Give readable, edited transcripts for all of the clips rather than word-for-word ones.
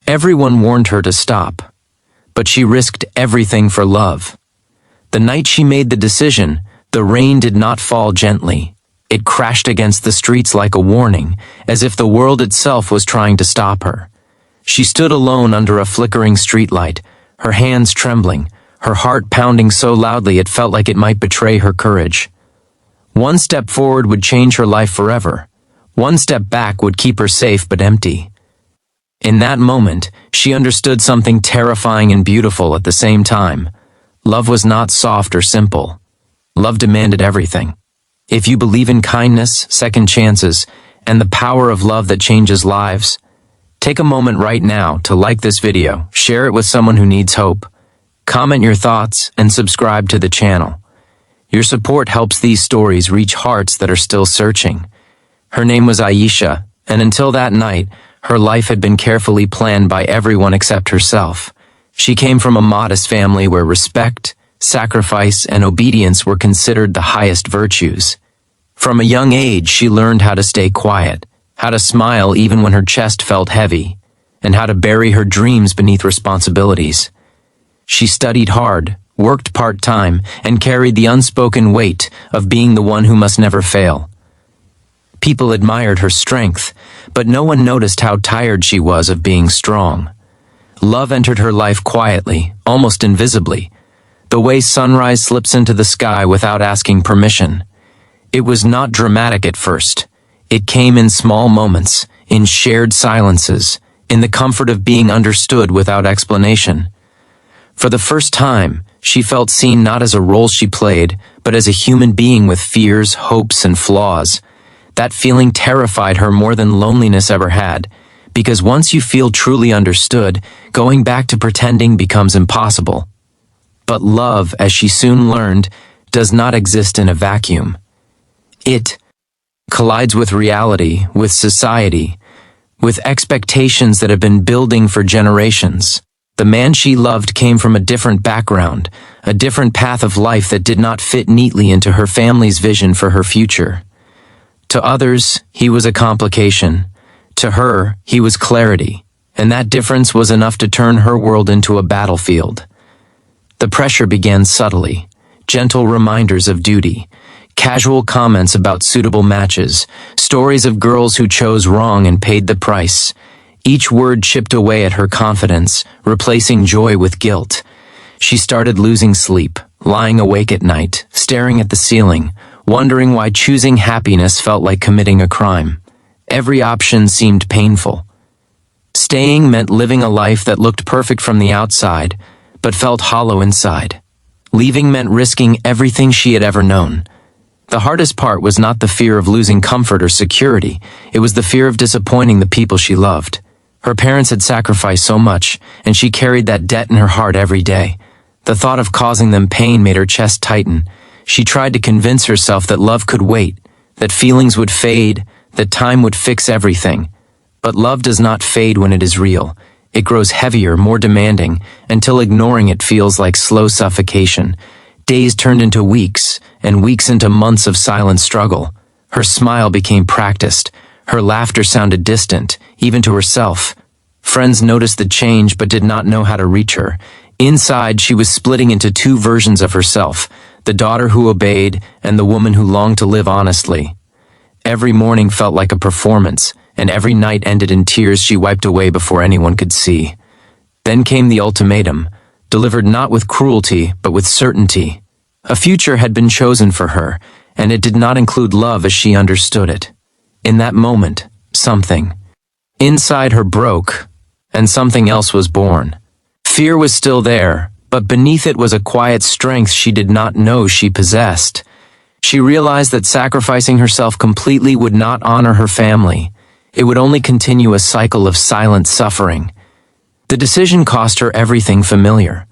Everyone warned her to stop, but she risked everything for love. The night she made the decision, the rain did not fall gently. It crashed against the streets like a warning, as if the world itself was trying to stop her. She stood alone under a flickering streetlight, her hands trembling, her heart pounding so loudly it felt like it might betray her courage. One step forward would change her life forever. One step back would keep her safe but empty. In that moment, she understood something terrifying and beautiful at the same time. Love was not soft or simple. Love demanded everything. If you believe in kindness, second chances, and the power of love that changes lives, take a moment right now to like this video, share it with someone who needs hope, comment your thoughts, and subscribe to the channel. Your support helps these stories reach hearts that are still searching. Her name was Aisha, and until that night, her life had been carefully planned by everyone except herself. She came from a modest family where respect, sacrifice, and obedience were considered the highest virtues. From a young age, she learned how to stay quiet, how to smile even when her chest felt heavy, and how to bury her dreams beneath responsibilities. She studied hard, worked part-time, and carried the unspoken weight of being the one who must never fail. People admired her strength, but no one noticed how tired she was of being strong. Love entered her life quietly, almost invisibly, the way sunrise slips into the sky without asking permission. It was not dramatic at first. It came in small moments, in shared silences, in the comfort of being understood without explanation. For the first time, she felt seen not as a role she played, but as a human being with fears, hopes, and flaws. That feeling terrified her more than loneliness ever had, because once you feel truly understood, going back to pretending becomes impossible. But love, as she soon learned, does not exist in a vacuum. It collides with reality, with society, with expectations that have been building for generations. The man she loved came from a different background, a different path of life that did not fit neatly into her family's vision for her future. To others, he was a complication. To her, he was clarity, and that difference was enough to turn her world into a battlefield. The pressure began subtly, gentle reminders of duty, casual comments about suitable matches, stories of girls who chose wrong and paid the price. Each word chipped away at her confidence, replacing joy with guilt. She started losing sleep, lying awake at night, staring at the ceiling, wondering why choosing happiness felt like committing a crime. Every option seemed painful. Staying meant living a life that looked perfect from the outside, but felt hollow inside. Leaving meant risking everything she had ever known. The hardest part was not the fear of losing comfort or security, it was the fear of disappointing the people she loved. Her parents had sacrificed so much, and she carried that debt in her heart every day. The thought of causing them pain made her chest tighten. She tried to convince herself that love could wait, that feelings would fade, that time would fix everything. But love does not fade when it is real. It grows heavier, more demanding, until ignoring it feels like slow suffocation. Days turned into weeks, and weeks into months of silent struggle. Her smile became practiced. Her laughter sounded distant, even to herself. Friends noticed the change but did not know how to reach her. Inside, she was splitting into two versions of herself, the daughter who obeyed and the woman who longed to live honestly. Every morning felt like a performance, and every night ended in tears she wiped away before anyone could see. Then came the ultimatum, delivered not with cruelty, but with certainty. A future had been chosen for her, and it did not include love as she understood it. In that moment, something inside her broke, and something else was born. Fear was still there, but beneath it was a quiet strength she did not know she possessed. She realized that sacrificing herself completely would not honor her family. It would only continue a cycle of silent suffering. The decision cost her everything familiar.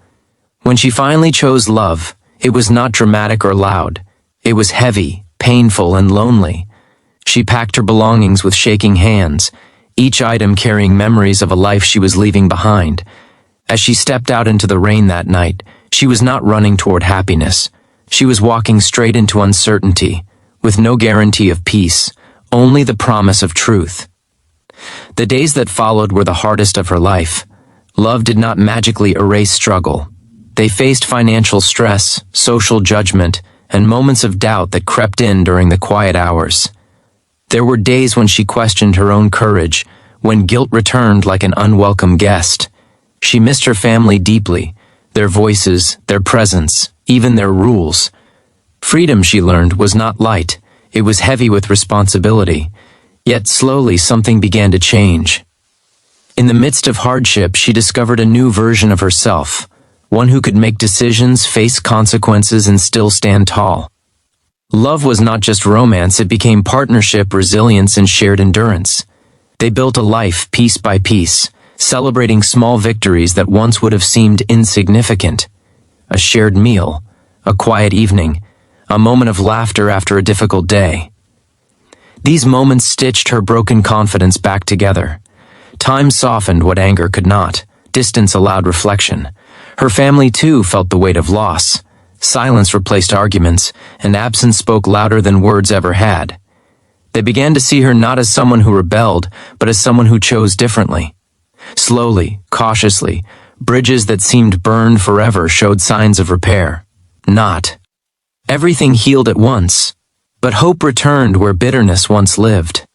When she finally chose love, it was not dramatic or loud. It was heavy, painful, and lonely. She packed her belongings with shaking hands, each item carrying memories of a life she was leaving behind. As she stepped out into the rain that night, she was not running toward happiness. She was walking straight into uncertainty, with no guarantee of peace, only the promise of truth. The days that followed were the hardest of her life. Love did not magically erase struggle. They faced financial stress, social judgment, and moments of doubt that crept in during the quiet hours. There were days when she questioned her own courage, when guilt returned like an unwelcome guest. She missed her family deeply, their voices, their presence, even their rules. Freedom, she learned, was not light. It was heavy with responsibility. Yet slowly something began to change. In the midst of hardship, she discovered a new version of herself, one who could make decisions, face consequences, and still stand tall. Love was not just romance, it became partnership, resilience, and shared endurance. They built a life piece by piece, celebrating small victories that once would have seemed insignificant. A shared meal, a quiet evening, a moment of laughter after a difficult day. These moments stitched her broken confidence back together. Time softened what anger could not. Distance allowed reflection. Her family, too, felt the weight of loss. Silence replaced arguments, and absence spoke louder than words ever had. They began to see her not as someone who rebelled, but as someone who chose differently. Slowly, cautiously, bridges that seemed burned forever showed signs of repair. Not everything healed at once, but hope returned where bitterness once lived.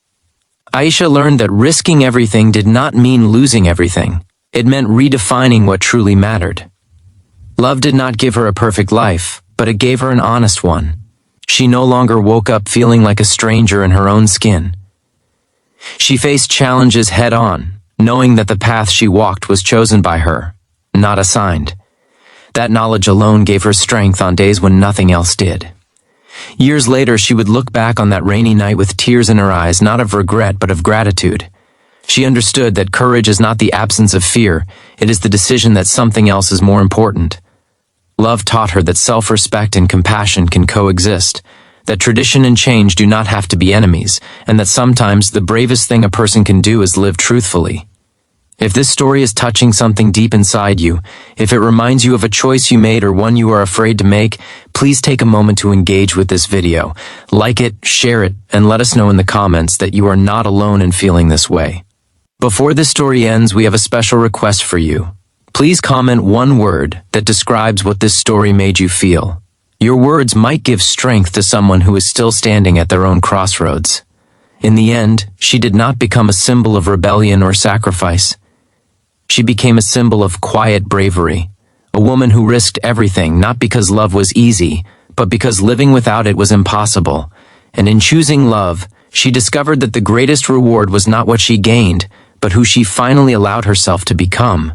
Aisha learned that risking everything did not mean losing everything. It meant redefining what truly mattered. Love did not give her a perfect life, but it gave her an honest one. She no longer woke up feeling like a stranger in her own skin. She faced challenges head-on, knowing that the path she walked was chosen by her, not assigned. That knowledge alone gave her strength on days when nothing else did. Years later, she would look back on that rainy night with tears in her eyes, not of regret but of gratitude. She understood that courage is not the absence of fear, it is the decision that something else is more important. Love taught her that self-respect and compassion can coexist, that tradition and change do not have to be enemies, and that sometimes the bravest thing a person can do is live truthfully. If this story is touching something deep inside you, if it reminds you of a choice you made or one you are afraid to make, please take a moment to engage with this video. Like it, share it, and let us know in the comments that you are not alone in feeling this way. Before this story ends, we have a special request for you. Please comment one word that describes what this story made you feel. Your words might give strength to someone who is still standing at their own crossroads. In the end, she did not become a symbol of rebellion or sacrifice. She became a symbol of quiet bravery, a woman who risked everything not because love was easy, but because living without it was impossible. And in choosing love, she discovered that the greatest reward was not what she gained, but who she finally allowed herself to become.